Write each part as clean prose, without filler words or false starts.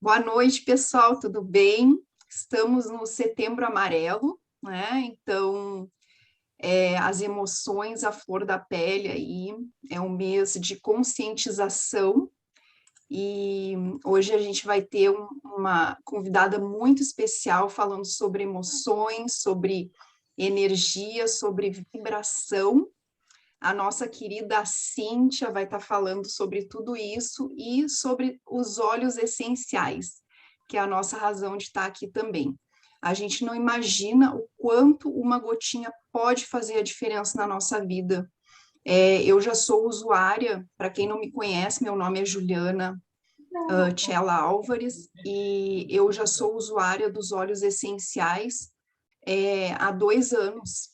Boa noite, pessoal, tudo bem? Estamos no Setembro Amarelo, né? Então, as emoções à flor da pele aí, é um mês de conscientização e hoje a gente vai ter uma convidada muito especial falando sobre emoções, sobre energia, sobre vibração. A nossa querida Cíntia vai estar falando sobre tudo isso e sobre os óleos essenciais, que é a nossa razão de estar aqui também. A gente não imagina o quanto uma gotinha pode fazer a diferença na nossa vida. Eu já sou usuária, para quem não me conhece, meu nome é Juliana Tchela Álvares, e eu já sou usuária dos óleos essenciais há 2 anos.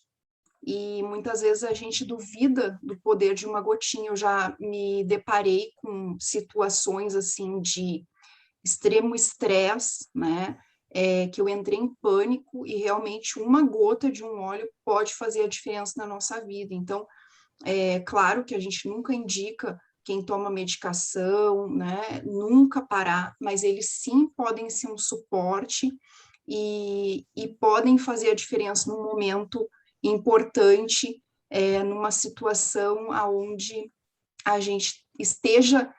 E muitas vezes a gente duvida do poder de uma gotinha. Eu já me deparei com situações assim de extremo estresse, né? Que eu entrei em pânico e realmente uma gota de um óleo pode fazer a diferença na nossa vida. Então, é claro que a gente nunca indica quem toma medicação, né? Nunca parar, mas eles sim podem ser um suporte e podem fazer a diferença num momento importante, numa situação onde a gente esteja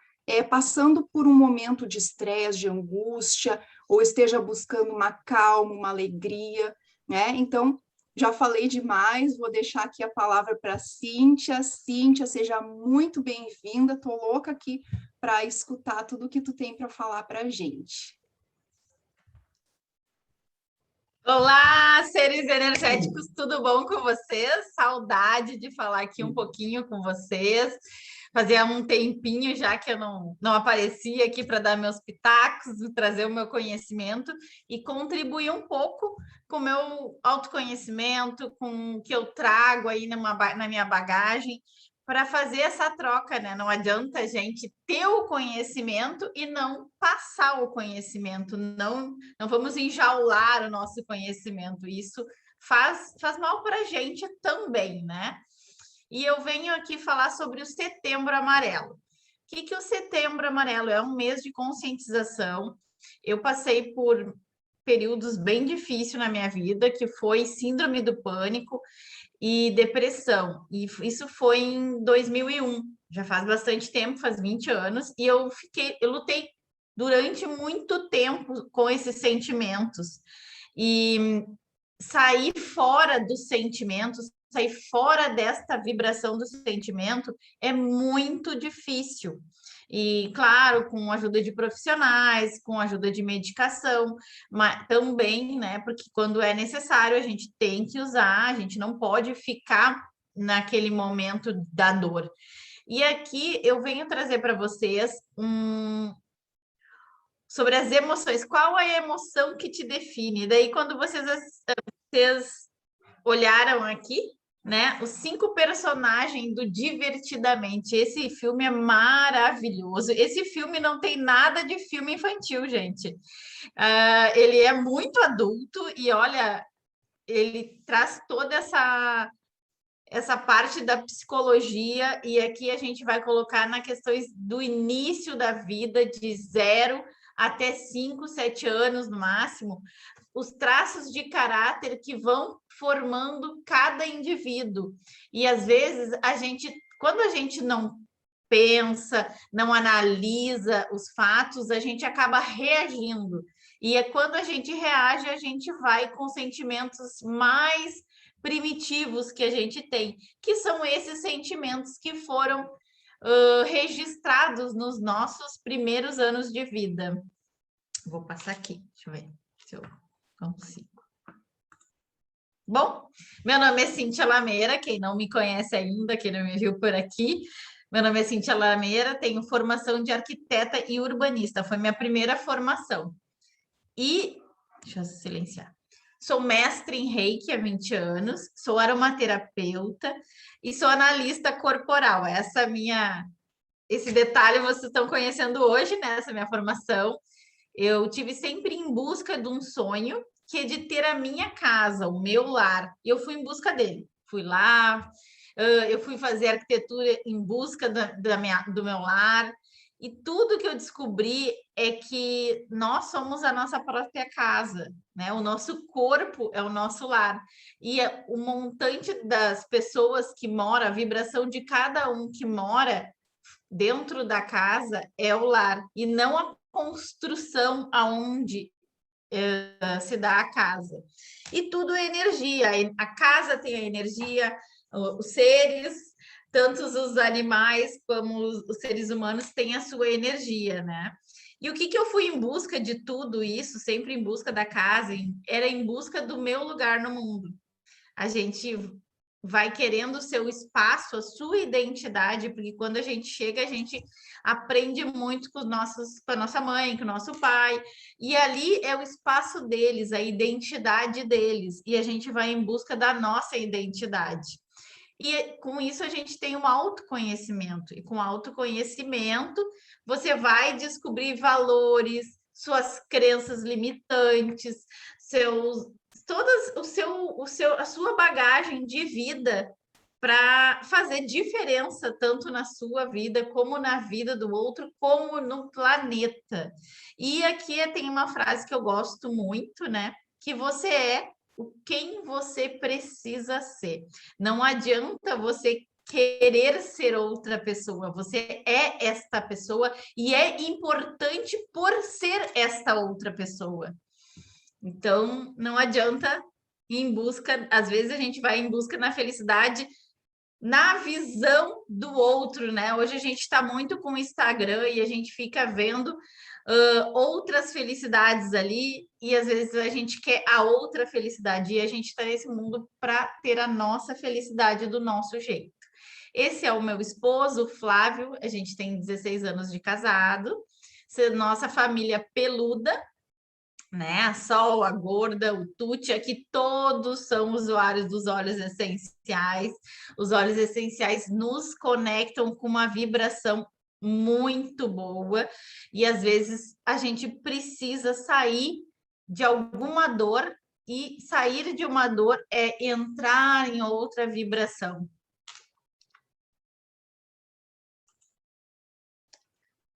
passando por um momento de estresse, de angústia, ou esteja buscando uma calma, uma alegria, né? Então, já falei demais, vou deixar aqui a palavra para a Cíntia. Cíntia, seja muito bem-vinda, estou louca aqui para escutar tudo que tu tem para falar para a gente. Olá, seres energéticos, tudo bom com vocês? Saudade de falar aqui um pouquinho com vocês. Fazia um tempinho já que eu não aparecia aqui para dar meus pitacos, trazer o meu conhecimento e contribuir um pouco com o meu autoconhecimento, com o que eu trago aí na minha bagagem, para fazer essa troca, né? Não adianta a gente ter o conhecimento e não passar o conhecimento, não vamos enjaular o nosso conhecimento, isso faz mal para a gente também, né? E eu venho aqui falar sobre o Setembro Amarelo. O que o Setembro Amarelo é? Um mês de conscientização. Eu passei por períodos bem difíceis na minha vida, que foi síndrome do pânico e depressão. E isso foi em 2001, já faz bastante tempo, faz 20 anos, e eu lutei durante muito tempo com esses sentimentos. E sair fora dos sentimentos, sair fora desta vibração do sentimento é muito difícil. E, claro, com a ajuda de profissionais, com a ajuda de medicação, mas também, né? Porque quando é necessário, a gente tem que usar, a gente não pode ficar naquele momento da dor. E aqui eu venho trazer para vocês sobre as emoções. Qual é a emoção que te define? Daí, quando vocês olharam aqui, né? Os 5 personagens do Divertidamente. Esse filme é maravilhoso. Esse filme não tem nada de filme infantil, gente. Ele é muito adulto e, olha, ele traz toda essa parte da psicologia, e aqui a gente vai colocar na questões do início da vida, de 0 até 5, 7 anos no máximo, os traços de caráter que vão formando cada indivíduo. E às vezes quando a gente não pensa, não analisa os fatos, a gente acaba reagindo. E é quando a gente reage, a gente vai com sentimentos mais primitivos que a gente tem, que são esses sentimentos que foram registrados nos nossos primeiros anos de vida. Vou passar aqui, deixa eu ver se eu consigo. Bom, meu nome é Cíntia Lameira, quem não me conhece ainda, quem não me viu por aqui. Meu nome é Cíntia Lameira, tenho formação de arquiteta e urbanista, foi minha primeira formação. E, deixa eu silenciar. Sou mestre em Reiki há 20 anos, sou aromaterapeuta e sou analista corporal. Esse detalhe vocês estão conhecendo hoje, né? Essa minha formação. Eu tive sempre em busca de um sonho, que é de ter a minha casa, o meu lar. E eu fui em busca dele. Fui lá, eu fui fazer arquitetura em busca do meu lar. E tudo que eu descobri é que nós somos a nossa própria casa, né? O nosso corpo é o nosso lar. E o montante das pessoas que moram, a vibração de cada um que mora dentro da casa é o lar, e não a construção aonde se dá a casa. E tudo é energia. A casa tem a energia, os seres, tanto os animais como os seres humanos têm a sua energia, né? E o que eu fui em busca de tudo isso, sempre em busca da casa, era em busca do meu lugar no mundo. A gente vai querendo o seu espaço, a sua identidade, porque quando a gente chega, a gente aprende muito com a nossa mãe, com o nosso pai, e ali é o espaço deles, a identidade deles, e a gente vai em busca da nossa identidade. E com isso a gente tem um autoconhecimento, e com autoconhecimento você vai descobrir valores, suas crenças limitantes, seus a sua bagagem de vida para fazer diferença tanto na sua vida como na vida do outro, como no planeta. E aqui tem uma frase que eu gosto muito, né? Que você é quem você precisa ser. Não adianta você querer ser outra pessoa, você é esta pessoa e é importante por ser esta outra pessoa. Então, não adianta ir em busca, às vezes a gente vai em busca na felicidade na visão do outro, né? Hoje a gente está muito com o Instagram e a gente fica vendo outras felicidades ali, e às vezes a gente quer a outra felicidade, e a gente está nesse mundo para ter a nossa felicidade do nosso jeito. Esse é o meu esposo, Flávio, a gente tem 16 anos de casado, nossa família peluda, né? A Sol, a Gorda, o Tuti, aqui todos são usuários dos óleos essenciais. Os óleos essenciais nos conectam com uma vibração muito boa, e às vezes a gente precisa sair de alguma dor, e sair de uma dor é entrar em outra vibração.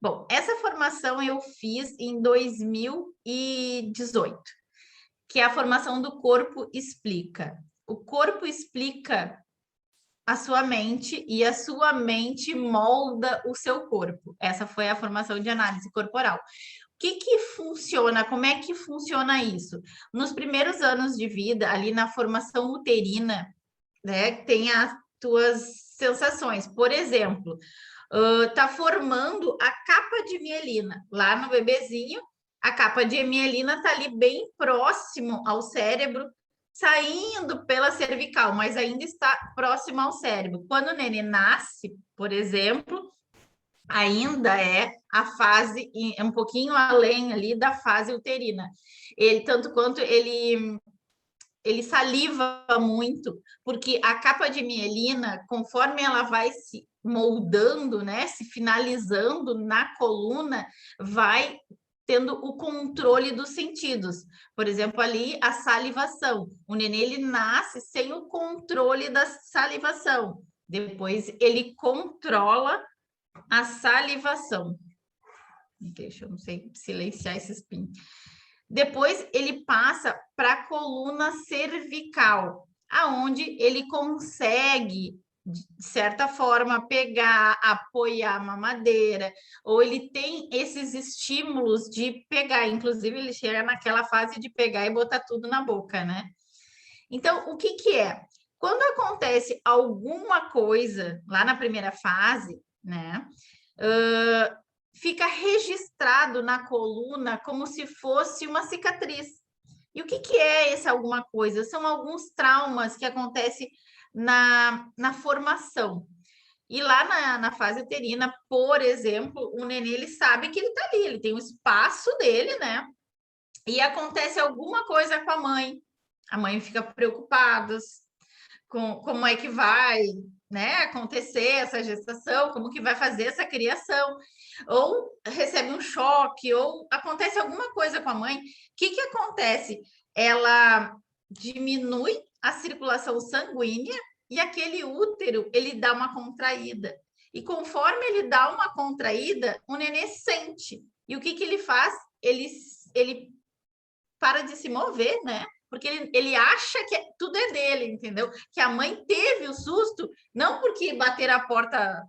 Bom, essa formação eu fiz em 2018, que é a formação do Corpo Explica. O corpo explica a sua mente e a sua mente molda o seu corpo. Essa foi a formação de análise corporal. O que funciona? Como é que funciona isso? Nos primeiros anos de vida, ali na formação uterina, né, tem as tuas sensações. Por exemplo, tá formando a capa de mielina lá no bebezinho. A capa de mielina está ali bem próximo ao cérebro, saindo pela cervical, mas ainda está próximo ao cérebro. Quando o neném nasce, por exemplo, ainda é a fase um pouquinho além ali da fase uterina. Ele, tanto quanto ele saliva muito, porque a capa de mielina, conforme ela vai se moldando, né, se finalizando na coluna, vai tendo o controle dos sentidos. Por exemplo, ali a salivação. O neném ele nasce sem o controle da salivação. Depois ele controla a salivação. Deixa eu não sei silenciar esse spin. Depois ele passa para a coluna cervical, aonde ele consegue, de certa forma, pegar, apoiar a mamadeira, ou ele tem esses estímulos de pegar, inclusive ele chega naquela fase de pegar e botar tudo na boca, né? Então, o que é? Quando acontece alguma coisa lá na primeira fase, né? Fica registrado na coluna como se fosse uma cicatriz. E o que é esse alguma coisa? São alguns traumas que acontecem na formação. E lá na fase uterina, por exemplo, o neném ele sabe que ele está ali, ele tem o espaço dele, né? E acontece alguma coisa com a mãe fica preocupada com como é que vai, né, acontecer essa gestação, como que vai fazer essa criação, ou recebe um choque, ou acontece alguma coisa com a mãe. O que acontece? Ela diminui a circulação sanguínea e aquele útero, ele dá uma contraída. E conforme ele dá uma contraída, o nenê sente. E o que ele faz? Ele para de se mover, né? Porque ele acha que tudo é dele, entendeu? Que a mãe teve o susto, não porque bater a porta,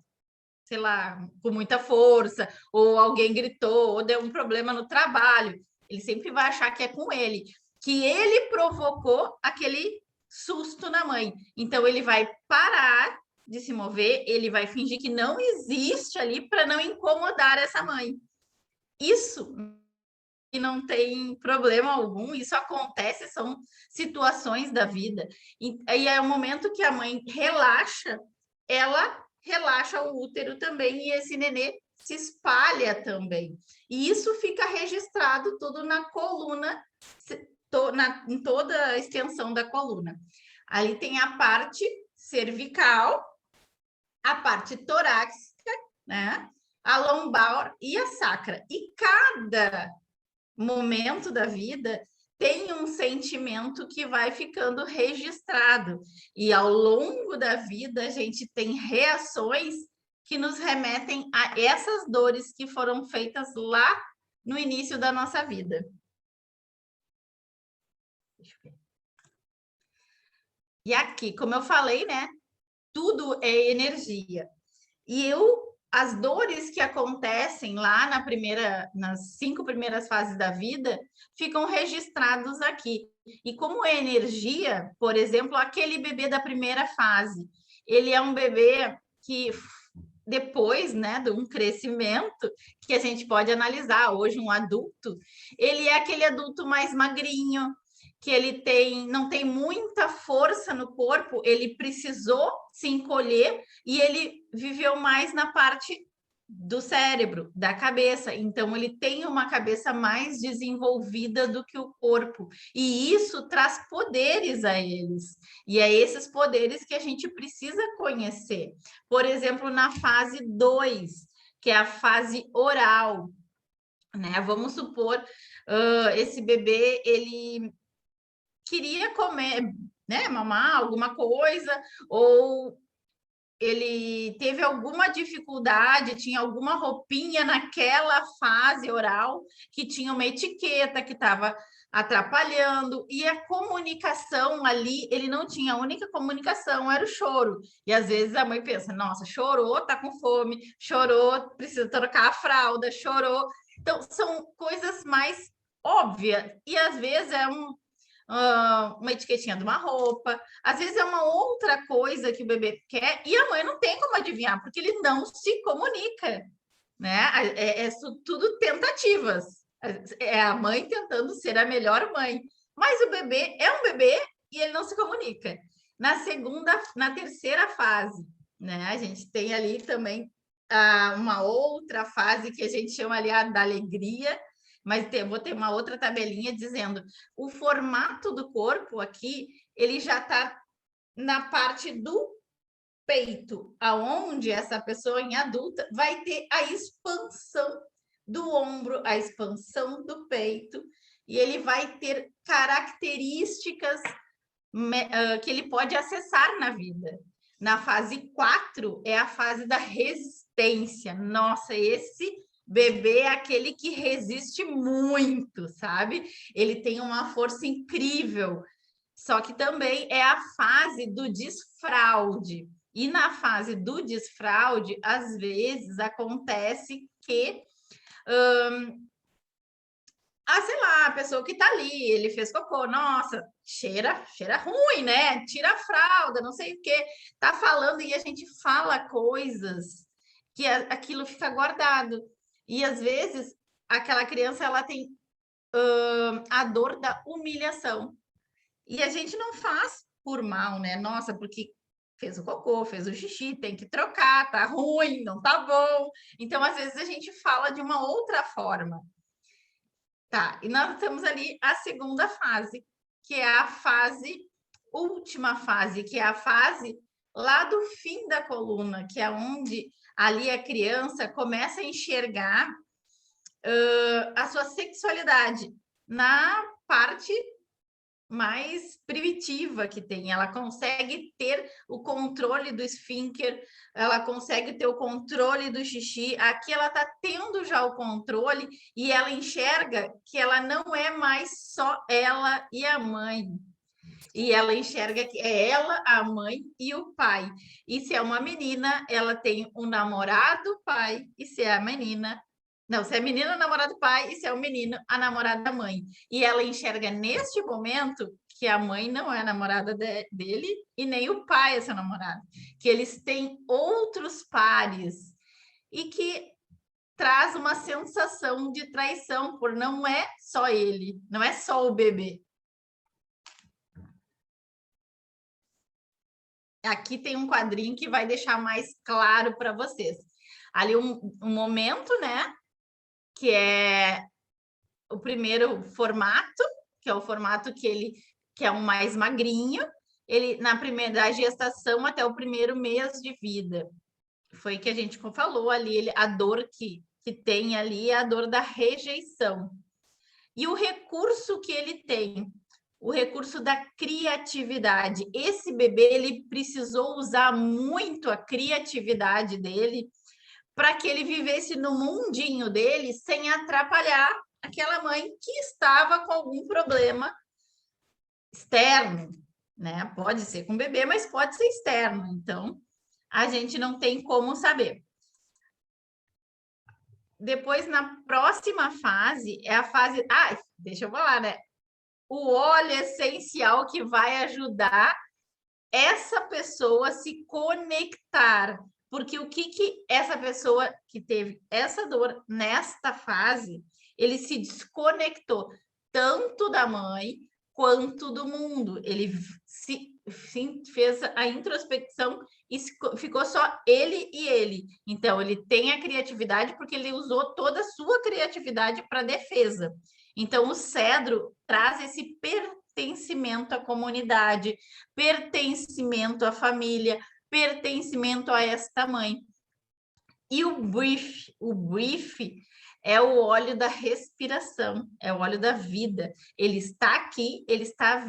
sei lá, com muita força, ou alguém gritou, ou deu um problema no trabalho. Ele sempre vai achar que é com ele, que ele provocou aquele susto na mãe. Então ele vai parar de se mover, ele vai fingir que não existe ali para não incomodar essa mãe. Isso e não tem problema algum, isso acontece, são situações da vida. E aí é o momento que a mãe relaxa, ela relaxa o útero também e esse nenê se espalha também. E isso fica registrado tudo na coluna, em toda a extensão da coluna. Ali tem a parte cervical, a parte torácica, né? A lombar e a sacra. E cada momento da vida tem um sentimento que vai ficando registrado. E ao longo da vida, a gente tem reações que nos remetem a essas dores que foram feitas lá no início da nossa vida. Deixa eu ver. E aqui, como eu falei, né? Tudo é energia. E as dores que acontecem lá nas 5 primeiras fases da vida ficam registrados aqui. E como é energia, por exemplo, aquele bebê da primeira fase, ele é um bebê que depois, né, de um crescimento que a gente pode analisar, hoje um adulto, ele é aquele adulto mais magrinho, que ele não tem muita força no corpo, ele precisou se encolher e ele viveu mais na parte do cérebro, da cabeça. Então, ele tem uma cabeça mais desenvolvida do que o corpo. E isso traz poderes a eles. E é esses poderes que a gente precisa conhecer. Por exemplo, na fase 2, que é a fase oral, né? Vamos supor, esse bebê, ele queria comer, né, mamar alguma coisa, ou ele teve alguma dificuldade, tinha alguma roupinha naquela fase oral que tinha uma etiqueta que estava atrapalhando, e a comunicação ali, ele não tinha, a única comunicação era o choro. E às vezes a mãe pensa, nossa, chorou, tá com fome, chorou, precisa trocar a fralda, chorou. Então, são coisas mais óbvias, e às vezes é uma etiquetinha de uma roupa, às vezes é uma outra coisa que o bebê quer e a mãe não tem como adivinhar, porque ele não se comunica, né? É tudo tentativas. É a mãe tentando ser a melhor mãe, mas o bebê é um bebê e ele não se comunica. Na terceira fase, né? A gente tem ali também uma outra fase que a gente chama ali da alegria, mas vou ter uma outra tabelinha dizendo o formato do corpo aqui, ele já está na parte do peito, aonde essa pessoa em adulta vai ter a expansão do ombro, a expansão do peito, e ele vai ter características que ele pode acessar na vida. Na fase 4 é a fase da resistência. Nossa, esse bebê é aquele que resiste muito, sabe? Ele tem uma força incrível. Só que também é a fase do desfraude. E na fase do desfraude, às vezes acontece que sei lá, a pessoa que tá ali, ele fez cocô, nossa, cheira ruim, né? Tira a fralda, não sei o quê. Tá falando e a gente fala coisas que aquilo fica guardado. E às vezes aquela criança ela tem a dor da humilhação. E a gente não faz por mal, né? Nossa, porque fez o cocô, fez o xixi, tem que trocar, tá ruim, não tá bom. Então, às vezes, a gente fala de uma outra forma. Tá, e nós temos ali a segunda fase, que é a última fase, que é a fase lá do fim da coluna, que é onde ali a criança começa a enxergar a sua sexualidade na parte mais primitiva que tem. Ela consegue ter o controle do esfíncter, ela consegue ter o controle do xixi. Aqui ela está tendo já o controle e ela enxerga que ela não é mais só ela e a mãe. E ela enxerga que é ela, a mãe e o pai. E se é uma menina, ela tem um namorado, pai, e se é a menina, não, se é menina, o namorado pai, e se é o menino, a namorada da mãe. E ela enxerga neste momento que a mãe não é a namorada dele e nem o pai é seu namorado, que eles têm outros pares e que traz uma sensação de traição, por não é só ele, não é só o bebê. Aqui tem um quadrinho que vai deixar mais claro para vocês. Ali um momento, né? Que é o primeiro formato, que é o formato que é um mais magrinho, ele na primeira da gestação até o primeiro mês de vida. Foi que a gente falou ali, a dor que tem ali é a dor da rejeição. E o recurso que ele tem, o recurso da criatividade. Esse bebê, ele precisou usar muito a criatividade dele para que ele vivesse no mundinho dele sem atrapalhar aquela mãe que estava com algum problema externo, né? Pode ser com o bebê, mas pode ser externo. Então, a gente não tem como saber. Depois, na próxima fase, é a fase... Ah, deixa eu falar, né? O óleo essencial que vai ajudar essa pessoa a se conectar. Porque o que essa pessoa que teve essa dor nesta fase, ele se desconectou tanto da mãe quanto do mundo. Ele fez a introspecção e ficou só ele e ele. Então, ele tem a criatividade porque ele usou toda a sua criatividade para defesa. Então, o cedro traz esse pertencimento à comunidade, pertencimento à família, pertencimento a esta mãe. E o brief é o óleo da respiração, é o óleo da vida. Ele está aqui, ele está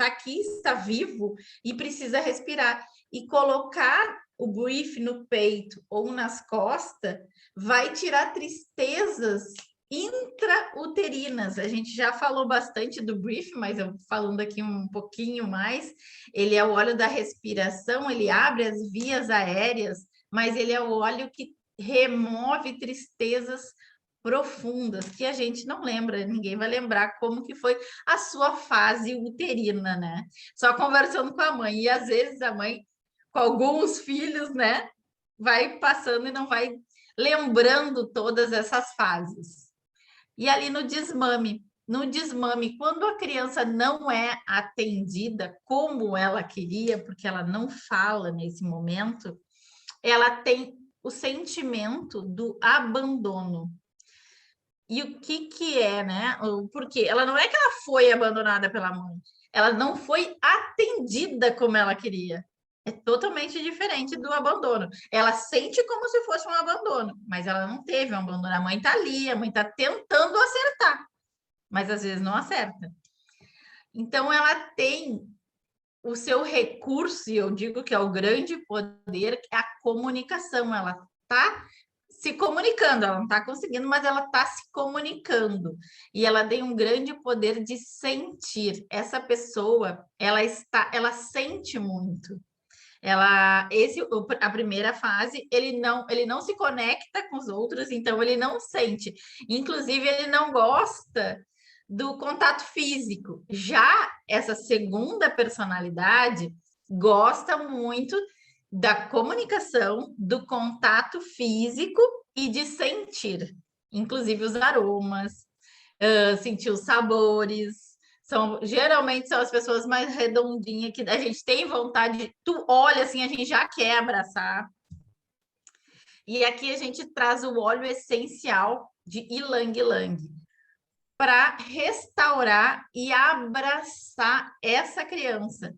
aqui, está vivo e precisa respirar. E colocar o brief no peito ou nas costas vai tirar tristezas intrauterinas. A gente já falou bastante do brief, mas eu falando aqui um pouquinho mais, ele é o óleo da respiração, ele abre as vias aéreas, mas ele é o óleo que remove tristezas profundas, que a gente não lembra, ninguém vai lembrar como que foi a sua fase uterina, né? Só conversando com a mãe, e às vezes a mãe, com alguns filhos, né, vai passando e não vai lembrando todas essas fases. E ali no desmame, quando a criança não é atendida como ela queria, porque ela não fala nesse momento, ela tem o sentimento do abandono. E o que é, né? Porque ela não é que ela foi abandonada pela mãe, ela não foi atendida como ela queria. É totalmente diferente do abandono. Ela sente como se fosse um abandono, mas ela não teve um abandono. A mãe está ali, a mãe está tentando acertar, mas às vezes não acerta. Então, ela tem o seu recurso, e eu digo que é o grande poder, é a comunicação. Ela está se comunicando, ela não está conseguindo, mas ela está se comunicando. E ela tem um grande poder de sentir. Essa pessoa, ela sente muito. A primeira fase, ele não se conecta com os outros, então ele não sente. Inclusive, ele não gosta do contato físico. Já essa segunda personalidade gosta muito da comunicação, do contato físico e de sentir, inclusive os aromas, sentir os sabores. Geralmente são as pessoas mais redondinhas que a gente tem vontade, tu olha assim, a gente já quer abraçar. E aqui a gente traz o óleo essencial de Ylang Ylang para restaurar e abraçar essa criança,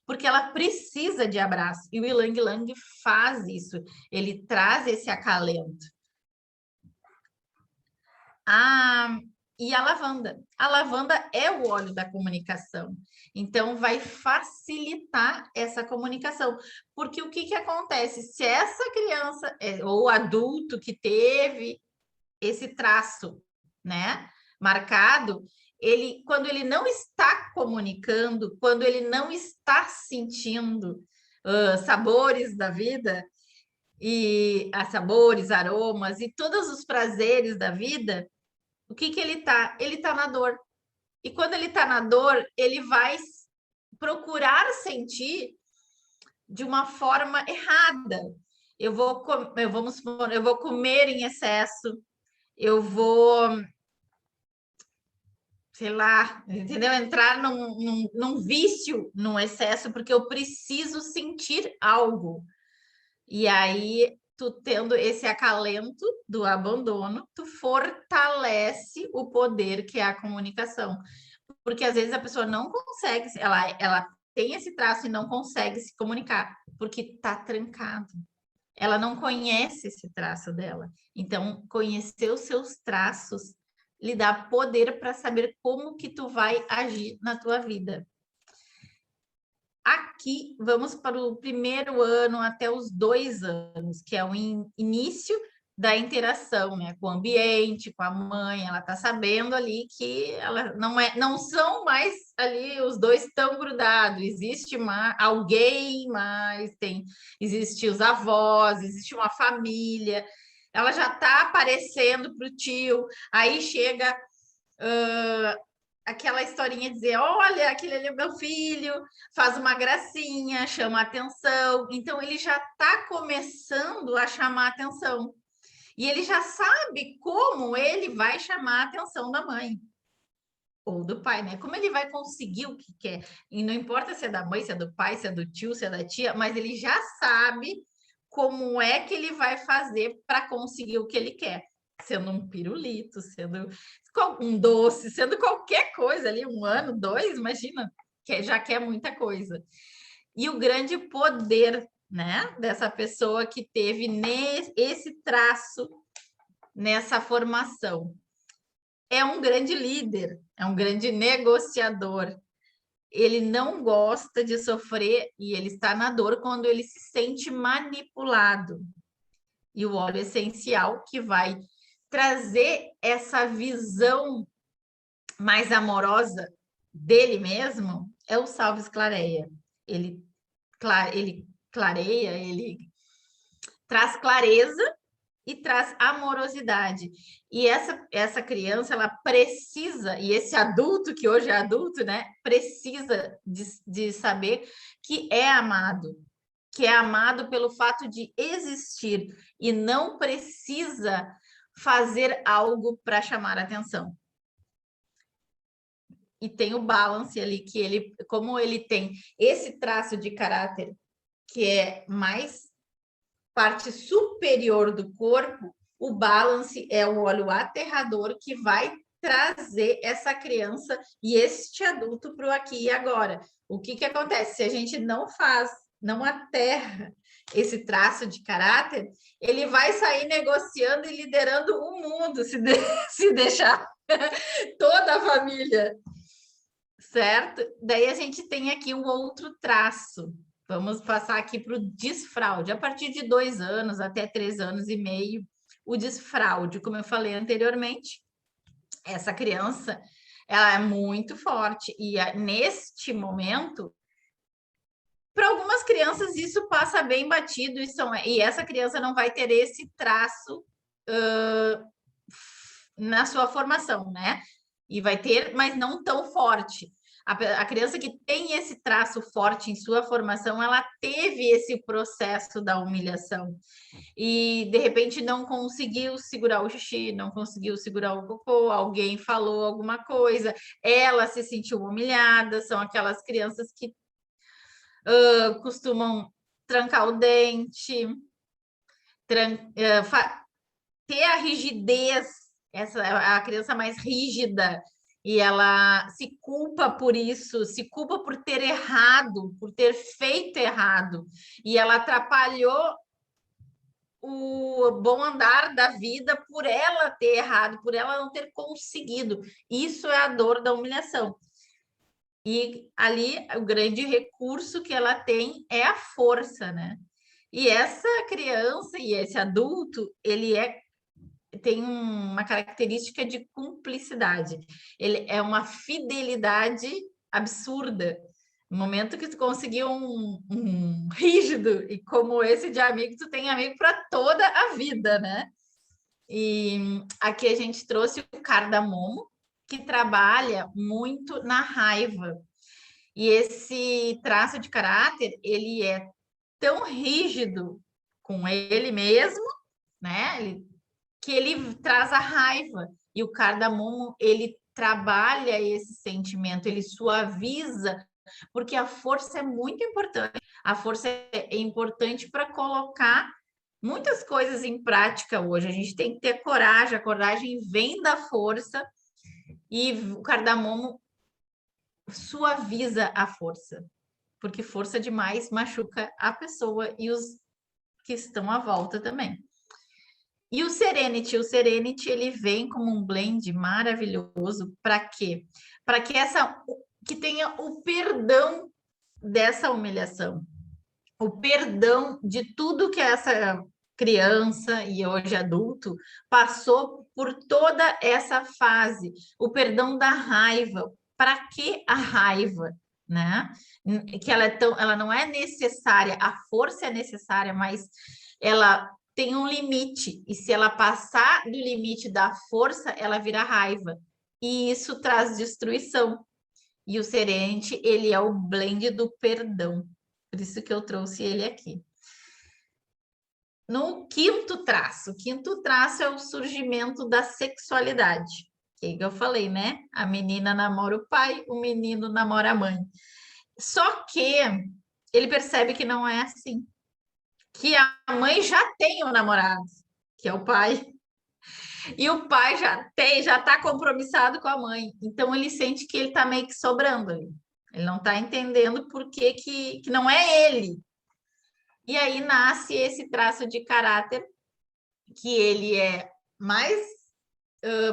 porque ela precisa de abraço. E o Ylang Ylang faz isso, ele traz esse acalento. e a lavanda. A lavanda é o óleo da comunicação. Então, vai facilitar essa comunicação. Porque o que acontece? Se essa criança ou adulto que teve esse traço, né, marcado, quando ele não está comunicando, quando ele não está sentindo sabores da vida, e sabores, aromas e todos os prazeres da vida, o que ele tá? Ele tá na dor. E quando ele tá na dor, ele vai procurar sentir de uma forma errada. Eu vou comer em excesso, eu vou, sei lá, entendeu? Entrar num vício, num excesso, porque eu preciso sentir algo. E aí, tu tendo esse acalento do abandono, tu fortalece o poder que é a comunicação. Porque às vezes a pessoa não consegue, ela tem esse traço e não consegue se comunicar, porque tá trancado. Ela não conhece esse traço dela. Então, conhecer os seus traços lhe dá poder para saber como que tu vai agir na tua vida. Aqui, vamos para o primeiro ano até os 2 anos, que é o início da interação, né, com o ambiente, com a mãe. Ela está sabendo ali que ela não são mais ali os dois tão grudados. Existe alguém mais, existe os avós, existe uma família. Ela já está aparecendo para o tio. Aí chega aquela historinha de dizer, olha, aquele ali é meu filho, faz uma gracinha, chama atenção. Então, ele já está começando a chamar atenção. E ele já sabe como ele vai chamar a atenção da mãe ou do pai, né? Como ele vai conseguir o que quer. E não importa se é da mãe, se é do pai, se é do tio, se é da tia, mas ele já sabe como é que ele vai fazer para conseguir o que ele quer. Sendo um pirulito, sendo um doce, sendo qualquer coisa ali, 1 ano, 2, imagina, que já quer muita coisa. E o grande poder, né, dessa pessoa que teve esse traço nessa formação. É um grande líder, é um grande negociador. Ele não gosta de sofrer e ele está na dor quando ele se sente manipulado. E o óleo essencial que vai trazer essa visão mais amorosa dele mesmo é o Salves Clareia. Ele clareia, ele traz clareza e traz amorosidade. E essa criança, ela precisa, e esse adulto, que hoje é adulto, né, precisa de saber que é amado pelo fato de existir e não precisa fazer algo para chamar atenção. E tem o balance ali, que ele, como ele tem esse traço de caráter que é mais parte superior do corpo, o balance é o óleo aterrador que vai trazer essa criança e este adulto para o aqui e agora. O que acontece? Se a gente não aterra esse traço de caráter, ele vai sair negociando e liderando o mundo, se deixar toda a família, certo? Daí a gente tem aqui o outro traço. Vamos passar aqui para o desfraude. A partir de 2 anos até 3 anos e meio, o desfraude, como eu falei anteriormente, essa criança, ela é muito forte. E neste momento, para algumas crianças, isso passa bem batido e essa criança não vai ter esse traço na sua formação, né? E vai ter, mas não tão forte. A criança que tem esse traço forte em sua formação, ela teve esse processo da humilhação. E, de repente, não conseguiu segurar o xixi, não conseguiu segurar o cocô, alguém falou alguma coisa, ela se sentiu humilhada. São aquelas crianças que costumam trancar o dente, ter a rigidez, a criança mais rígida, e ela se culpa por isso, se culpa por ter errado, por ter feito errado, e ela atrapalhou o bom andar da vida por ela ter errado, por ela não ter conseguido. Isso é a dor da humilhação. E ali o grande recurso que ela tem é a força, né? E essa criança e esse adulto, tem uma característica de cumplicidade. Ele é uma fidelidade absurda. No momento que tu conseguiu um rígido, e como esse de amigo, tu tem amigo para toda a vida, né? E aqui a gente trouxe o cardamomo, que trabalha muito na raiva. E esse traço de caráter, ele é tão rígido com ele mesmo, né? Que ele traz a raiva. E o cardamomo, ele trabalha esse sentimento, ele suaviza, porque a força é muito importante. A força é importante para colocar muitas coisas em prática hoje. A gente tem que ter coragem, a coragem vem da força, e o cardamomo suaviza a força, porque força demais machuca a pessoa e os que estão à volta também. E o Serenity ele vem como um blend maravilhoso para quê? Para que tenha o perdão dessa humilhação, o perdão de tudo que essa criança e hoje adulto passou por toda essa fase, o perdão da raiva. Para que a raiva, né? Que ela não é necessária, a força é necessária, mas ela tem um limite, e se ela passar do limite da força, ela vira raiva, e isso traz destruição. E o Serenity, ele é o blend do perdão. Por isso que eu trouxe ele aqui. No o quinto traço é o surgimento da sexualidade. Que eu falei, né? A menina namora o pai, o menino namora a mãe. Só que ele percebe que não é assim. Que a mãe já tem um namorado, que é o pai. E o pai já está compromissado com a mãe. Então ele sente que ele está meio que sobrando ali. Ele não está entendendo por que não é ele. E aí nasce esse traço de caráter, que ele é mais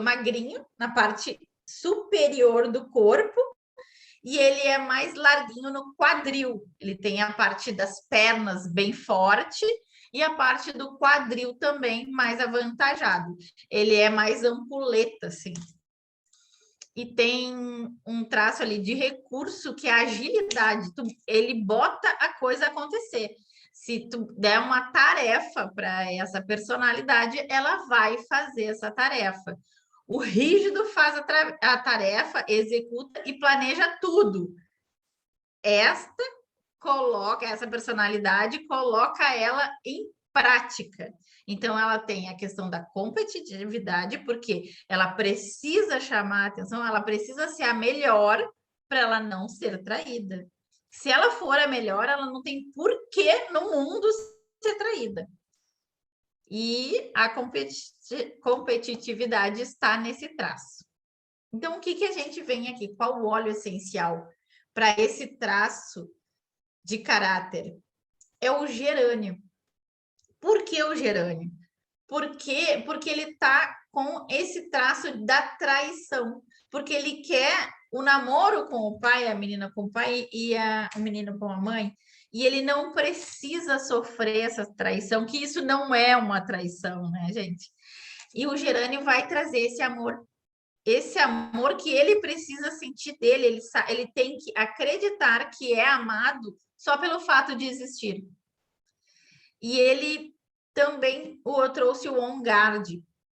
magrinho na parte superior do corpo, e ele é mais larguinho no quadril. Ele tem a parte das pernas bem forte e a parte do quadril também mais avantajado. Ele é mais ampuleta, assim. E tem um traço ali de recurso que é a agilidade. Ele bota a coisa acontecer. Se tu der uma tarefa para essa personalidade, ela vai fazer essa tarefa. O rígido faz a tarefa, executa e planeja tudo. Essa personalidade coloca ela em prática. Então, ela tem a questão da competitividade, porque ela precisa chamar a atenção, ela precisa ser a melhor para ela não ser traída. Se ela for a melhor, ela não tem porquê no mundo ser traída. E a competitividade está nesse traço. Então, o que a gente vem aqui? Qual o óleo essencial para esse traço de caráter? É o gerânio. Por que o gerânio? Porque ele está com esse traço da traição. Porque ele quer o namoro com o pai, a menina com o pai e o menino com a mãe. E ele não precisa sofrer essa traição, que isso não é uma traição, né, gente? E o gerânio vai trazer esse amor que ele precisa sentir dele, ele tem que acreditar que é amado só pelo fato de existir. E ele também trouxe o On Guard.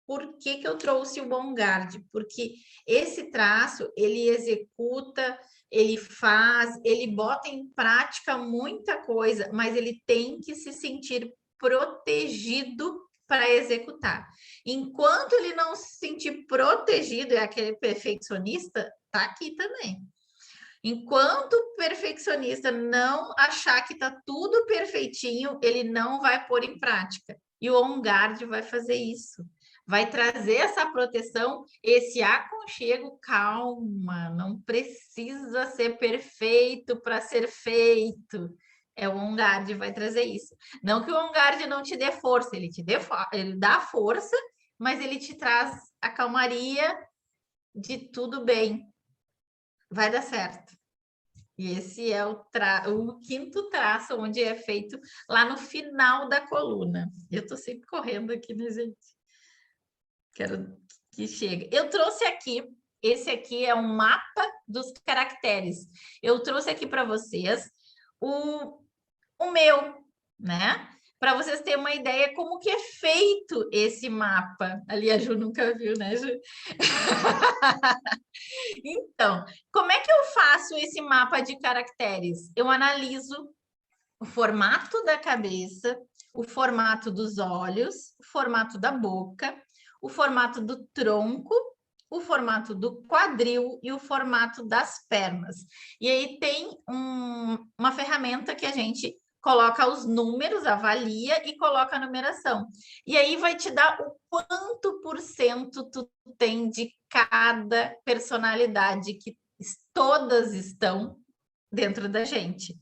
Por que eu trouxe o On Guard? Porque esse traço, ele executa, ele faz, ele bota em prática muita coisa, mas ele tem que se sentir protegido para executar. Enquanto ele não se sentir protegido, é aquele perfeccionista, tá aqui também. Enquanto o perfeccionista não achar que está tudo perfeitinho, ele não vai pôr em prática. E o On Guard vai fazer isso. Vai trazer essa proteção, esse aconchego, calma, não precisa ser perfeito para ser feito. O On-Guard vai trazer isso. Não que o On-Guard não te dê força, ele dá força, mas ele te traz a calmaria de tudo bem, vai dar certo. E esse é o quinto traço, onde é feito lá no final da coluna. Eu estou sempre correndo aqui, né, gente? Quero que chegue. Eu trouxe aqui, esse aqui é um mapa dos caracteres. Eu trouxe aqui para vocês o meu, né? Para vocês terem uma ideia como que é feito esse mapa. Ali a Ju nunca viu, né, Ju? Então, como é que eu faço esse mapa de caracteres? Eu analiso o formato da cabeça, o formato dos olhos, o formato da boca, o formato do tronco, o formato do quadril e o formato das pernas. E aí tem uma ferramenta que a gente coloca os números, avalia e coloca a numeração. E aí vai te dar o quanto por cento tu tem de cada personalidade, que todas estão dentro da gente.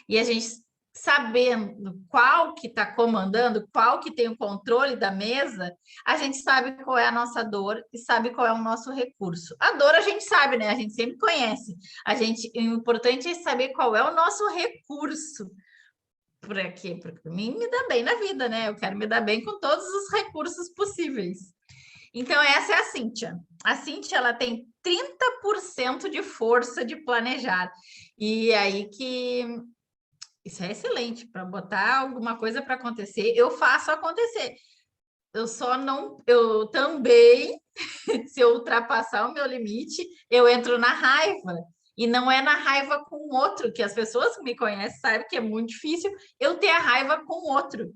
E a gente, sabendo qual que está comandando, qual que tem o controle da mesa, a gente sabe qual é a nossa dor e sabe qual é o nosso recurso. A dor a gente sabe, né? A gente sempre conhece. O importante é saber qual é o nosso recurso. Por quê? Porque mim me dá bem na vida, né? Eu quero me dar bem com todos os recursos possíveis. Então, essa é a Cíntia. A Cíntia, ela tem 30% de força de planejar. E aí que... Isso é excelente, para botar alguma coisa para acontecer, eu faço acontecer. Eu só não... Eu também, se eu ultrapassar o meu limite, eu entro na raiva. E não é na raiva com o outro, que as pessoas que me conhecem sabem que é muito difícil eu ter a raiva com o outro.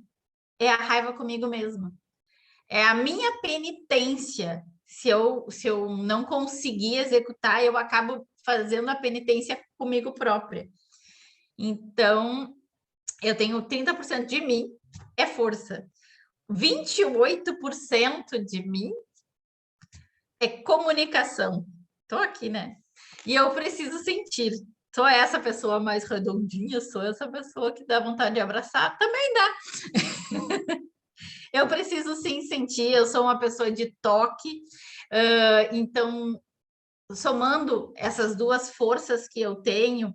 É a raiva comigo mesma. É a minha penitência. Se eu não conseguir executar, eu acabo fazendo a penitência comigo própria. Então, eu tenho 30% de mim, é força. 28% de mim é comunicação. Estou aqui, né? E eu preciso sentir. Sou essa pessoa mais redondinha, sou essa pessoa que dá vontade de abraçar, também dá. Eu preciso sim sentir, eu sou uma pessoa de toque, então, somando essas duas forças que eu tenho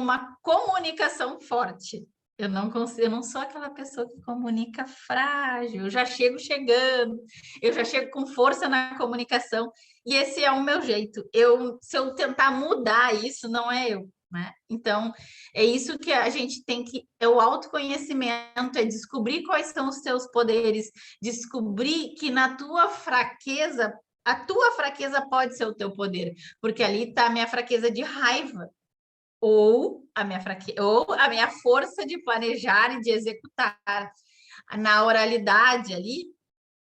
uma comunicação forte. Eu não sou aquela pessoa que comunica frágil, eu já chego chegando, eu já chego com força na comunicação, e esse é o meu jeito. Se eu tentar mudar isso, não é eu, né? Então, é isso que a gente tem é o autoconhecimento, é descobrir quais são os teus poderes, descobrir que na tua fraqueza, a tua fraqueza pode ser o teu poder, porque ali está a minha fraqueza de raiva, ou a minha força de planejar e de executar. Na oralidade ali,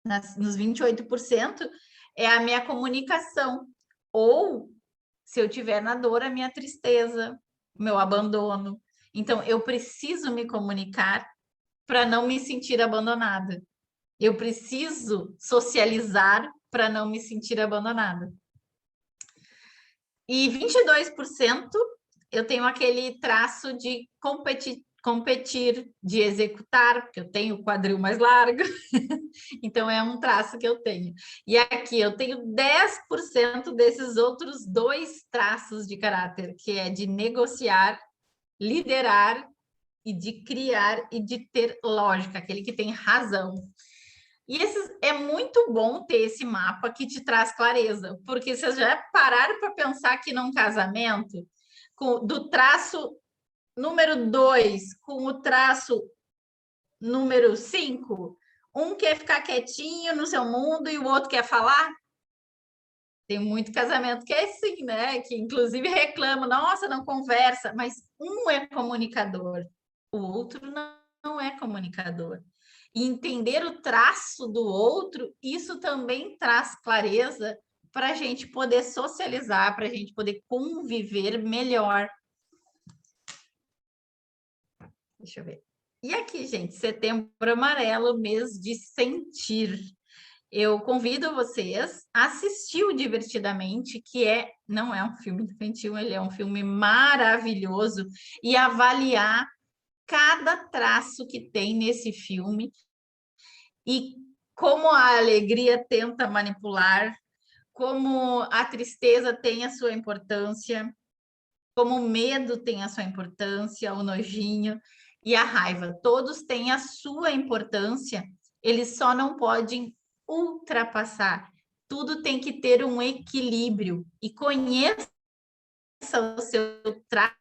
nos 28%, é a minha comunicação. Ou, se eu tiver na dor, a minha tristeza, meu abandono. Então, eu preciso me comunicar para não me sentir abandonada. Eu preciso socializar para não me sentir abandonada. E 22% eu tenho aquele traço de competir, de executar, porque eu tenho o quadril mais largo, então é um traço que eu tenho. E aqui eu tenho 10% desses outros dois traços de caráter, que é de negociar, liderar e de criar e de ter lógica, aquele que tem razão. E é muito bom ter esse mapa que te traz clareza, porque vocês já pararam para pensar que num casamento, do traço número 2 com o traço número 5, um quer ficar quietinho no seu mundo e o outro quer falar? Tem muito casamento que é assim, né? Que inclusive reclama, nossa, não conversa, mas um é comunicador, o outro não é comunicador. E entender o traço do outro, isso também traz clareza para a gente poder socializar, para a gente poder conviver melhor. Deixa eu ver. E aqui, gente, Setembro Amarelo, mês de sentir. Eu convido vocês a assistir o Divertidamente, que não é um filme infantil, ele é um filme maravilhoso, e avaliar cada traço que tem nesse filme e como a alegria tenta manipular, como a tristeza tem a sua importância, como o medo tem a sua importância, o nojinho e a raiva. Todos têm a sua importância, eles só não podem ultrapassar. Tudo tem que ter um equilíbrio e conheça o seu traço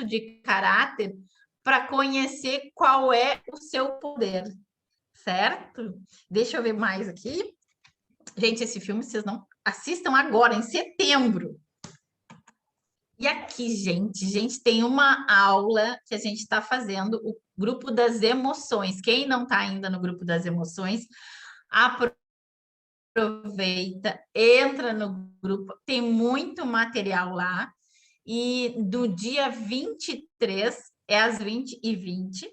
de caráter para conhecer qual é o seu poder, certo? Deixa eu ver mais aqui. Gente, esse filme vocês não assistam agora, em setembro. E aqui, gente, tem uma aula que a gente está fazendo, o grupo das emoções. Quem não está ainda no grupo das emoções, aproveita, entra no grupo, tem muito material lá. E do dia 23, é às 20h20,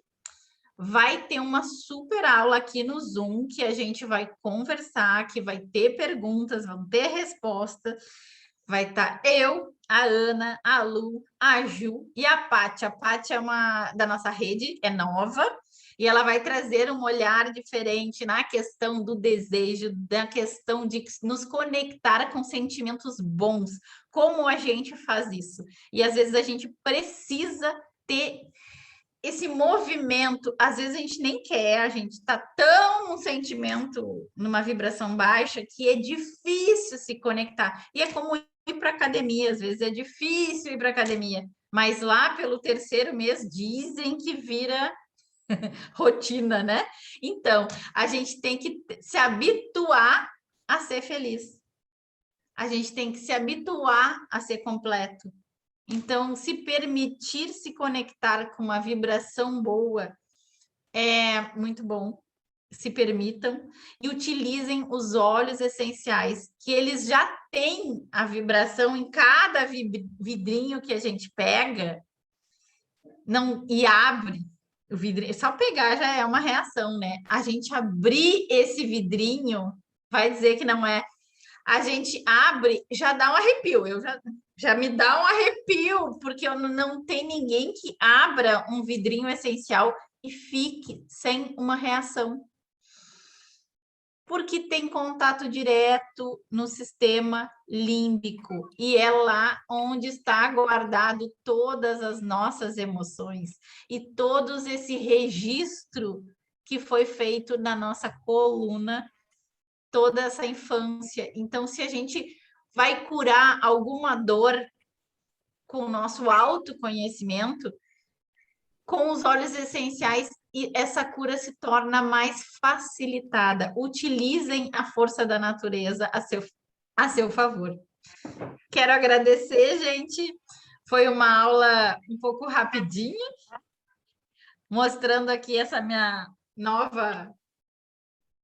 vai ter uma super aula aqui no Zoom, que a gente vai conversar, que vai ter perguntas, vão ter respostas. Vai estar eu, a Ana, a Lu, a Ju e a Pátia. A Pátia é uma da nossa rede, é nova, e ela vai trazer um olhar diferente na questão do desejo, da questão de nos conectar com sentimentos bons. Como a gente faz isso? E às vezes a gente precisa ter esse movimento, às vezes a gente nem quer, a gente está tão num sentimento, numa vibração baixa, que é difícil se conectar. E é como ir para academia, às vezes é difícil ir para academia, mas lá pelo terceiro mês dizem que vira rotina, né? Então, a gente tem que se habituar a ser feliz. A gente tem que se habituar a ser completo. Então, se permitir se conectar com uma vibração boa é muito bom. Se permitam e utilizem os óleos essenciais, que eles já têm a vibração em cada vidrinho que a gente pega não, e abre o vidrinho. Só pegar já é uma reação, né? A gente abrir esse vidrinho vai dizer que não é. A gente abre, já dá um arrepio. Já me dá um arrepio, porque eu não tem ninguém que abra um vidrinho essencial e fique sem uma reação. Porque tem contato direto no sistema límbico e é lá onde está guardado todas as nossas emoções e todos esse registro que foi feito na nossa coluna toda essa infância. Então, se a gente vai curar alguma dor com o nosso autoconhecimento, com os óleos essenciais, e essa cura se torna mais facilitada. Utilizem a força da natureza a seu favor. Quero agradecer, gente. Foi uma aula um pouco rapidinha, mostrando aqui essa minha nova,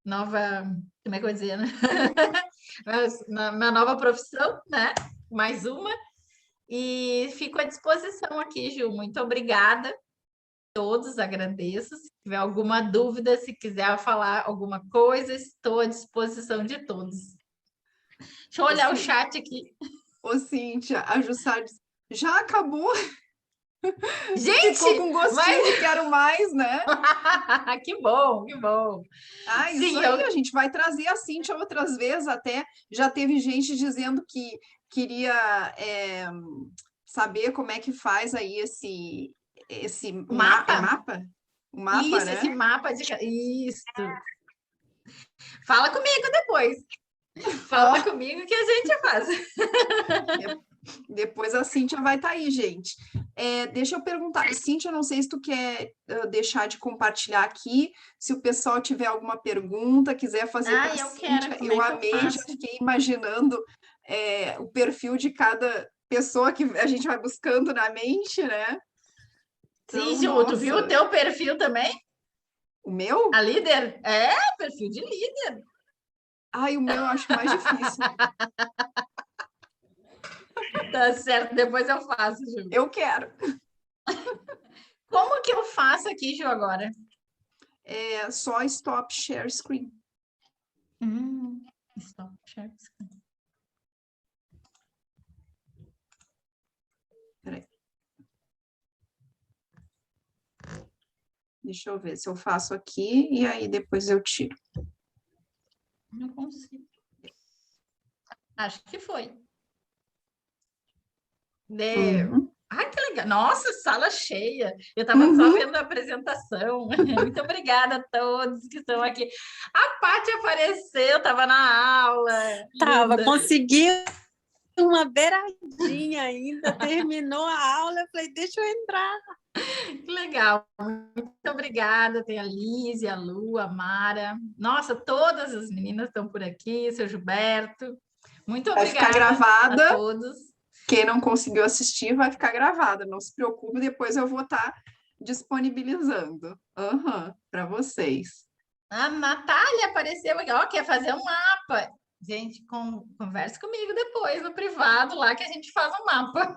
como é que eu vou dizer, né? Minha nova profissão, né? Mais uma. E fico à disposição aqui, Ju. Muito obrigada. Todos, agradeço. Se tiver alguma dúvida, se quiser falar alguma coisa, estou à disposição de todos. Deixa eu olhar o chat aqui. Ô, Cíntia, a Jussara disse, já acabou? Gente, ficou com gostinho de quero mais, né? Que bom, que bom. Ah, isso Sim, aí, a gente vai trazer a Cíntia outras vezes, até já teve gente dizendo que queria saber como é que faz aí esse mapa? É mapa? O mapa, Isso, né? esse mapa de... Isso. Fala comigo depois. Fala comigo que a gente faz. Depois a Cíntia vai estar aí, gente. Deixa eu perguntar, Cíntia, não sei se tu quer deixar de compartilhar aqui, se o pessoal tiver alguma pergunta, quiser fazer para a Cíntia, eu amei, já fiquei imaginando o perfil de cada pessoa que a gente vai buscando na mente, né? Então, sim, Ju, tu viu o teu perfil também? O meu? A líder? É, perfil de líder. Ai, o meu eu acho mais difícil. Tá certo, depois eu faço, Ju. Eu quero. Como que eu faço aqui, Ju, agora? É só stop share screen. Stop share screen. Peraí. Deixa eu ver se eu faço aqui e aí depois eu tiro. Não consigo. Acho que foi. Uhum. Ai, que legal. Nossa, sala cheia. Eu estava só vendo a apresentação. Muito obrigada a todos que estão aqui. A Paty apareceu, estava na aula. Tava, Linda. consegui uma beiradinha ainda, terminou a aula, eu falei, deixa eu entrar. Que legal. Muito obrigada. Tem a Liz, a Lu, a Mara. Nossa, todas as meninas estão por aqui, seu Gilberto. Muito Vai ficar obrigada gravada. a todos. Quem não conseguiu assistir vai ficar gravada, não se preocupe, depois eu vou estar disponibilizando para vocês. A Natália apareceu aqui, ó, quer fazer um mapa. Gente, converse comigo depois no privado lá que a gente faz um mapa.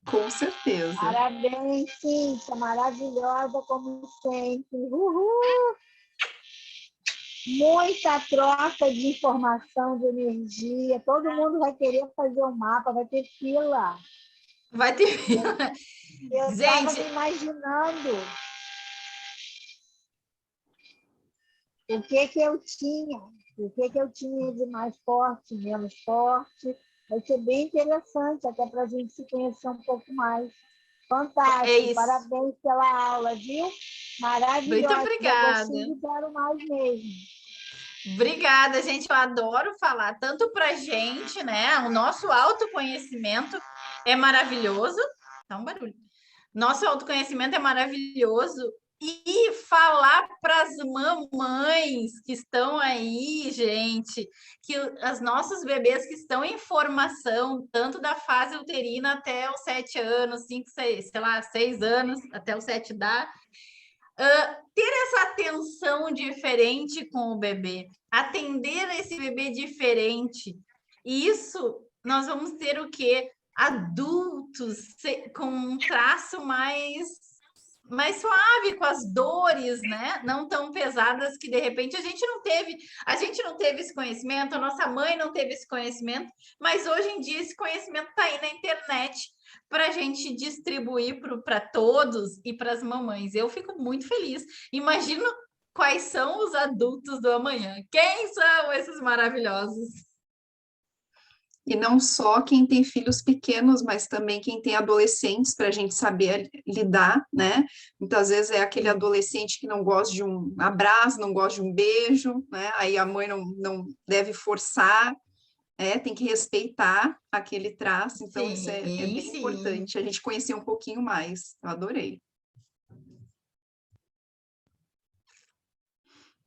Com certeza. Parabéns, Cíntia, maravilhosa como sempre. Uhul! Muita troca de informação, de energia. Todo mundo vai querer fazer o mapa, vai ter fila. Vai ter. Eu estava me imaginando o que eu tinha, de mais forte, menos forte. Vai ser bem interessante, até para a gente se conhecer um pouco mais. Fantástico, parabéns pela aula, viu? Maravilhosa. Muito obrigada. Eu quero mais mesmo. Obrigada, gente. Eu adoro falar tanto para a gente, né? O nosso autoconhecimento é maravilhoso. Tá um barulho. Nosso autoconhecimento é maravilhoso. E falar para as mamães que estão aí, gente, que os nossos bebês que estão em formação, tanto da fase uterina até os 7 anos, 5, 6, sei lá, 6 anos, até os 7 dá, ter essa atenção diferente com o bebê, atender esse bebê diferente. E isso, nós vamos ter o quê? Adultos com um traço mais suave, com as dores, né? Não tão pesadas que de repente a gente não teve esse conhecimento, a nossa mãe não teve esse conhecimento, mas hoje em dia esse conhecimento está aí na internet para a gente distribuir para todos e para as mamães. Eu fico muito feliz. Imagino quais são os adultos do amanhã. Quem são esses maravilhosos? E não só quem tem filhos pequenos, mas também quem tem adolescentes, para a gente saber lidar, né? Muitas vezes é aquele adolescente que não gosta de um abraço, não gosta de um beijo, né? Aí a mãe não deve forçar, tem que respeitar aquele traço, então sim, isso é bem importante, a gente conhecer um pouquinho mais, eu adorei.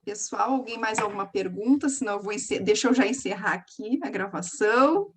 Pessoal, alguém mais alguma pergunta? Senão deixa eu já encerrar aqui a gravação.